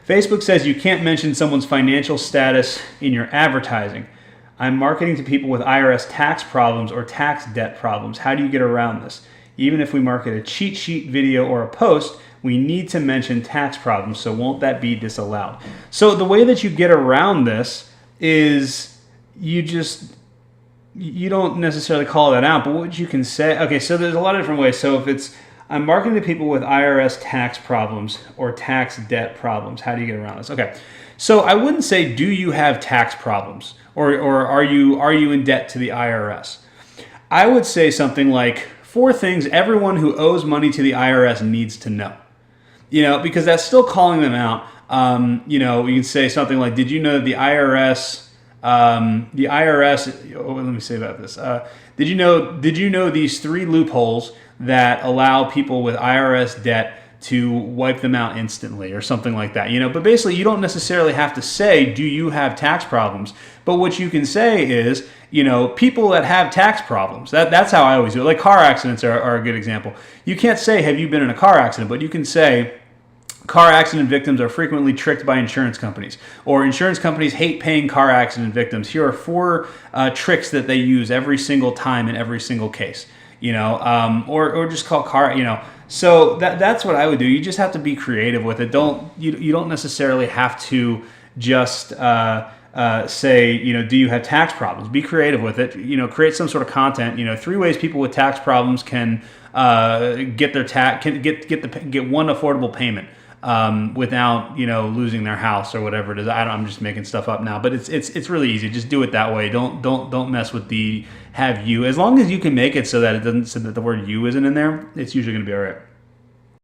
Facebook says you can't mention someone's financial status in your advertising. I'm marketing to people with IRS tax problems or tax debt problems. How do you get around this? Even if we market a cheat sheet video or a post, we need to mention tax problems, so won't that be disallowed? So the way that you get around this is you don't necessarily call that out, but what you can say, okay, so there's a lot of different ways. So if it's, I'm marketing to people with IRS tax problems or tax debt problems, how do you get around this? Okay, so I wouldn't say, do you have tax problems or are you in debt to the IRS? I would say something like 4 things everyone who owes money to the IRS needs to know. Because that's still calling them out. You can say something like, did you know that the IRS, let me say about this. Did you know these 3 loopholes that allow people with IRS debt to wipe them out instantly or something like that? But basically you don't necessarily have to say, do you have tax problems? But what you can say is, people that have tax problems, that's how I always do it. Like car accidents are a good example. You can't say, have you been in a car accident? But you can say, car accident victims are frequently tricked by insurance companies, or insurance companies hate paying car accident victims. Here are 4 tricks that they use every single time in every single case, or just call car, So that's what I would do. You just have to be creative with it. You don't necessarily have to just say, do you have tax problems? Be creative with it. Create some sort of content. 3 ways people with tax problems can get their get one affordable payment without losing their house or whatever it is. I'm just making stuff up now, but it's really easy. Just do it that way. Don't mess with the have you. As long as you can make it so that the word you isn't in there, it's usually going to be all right.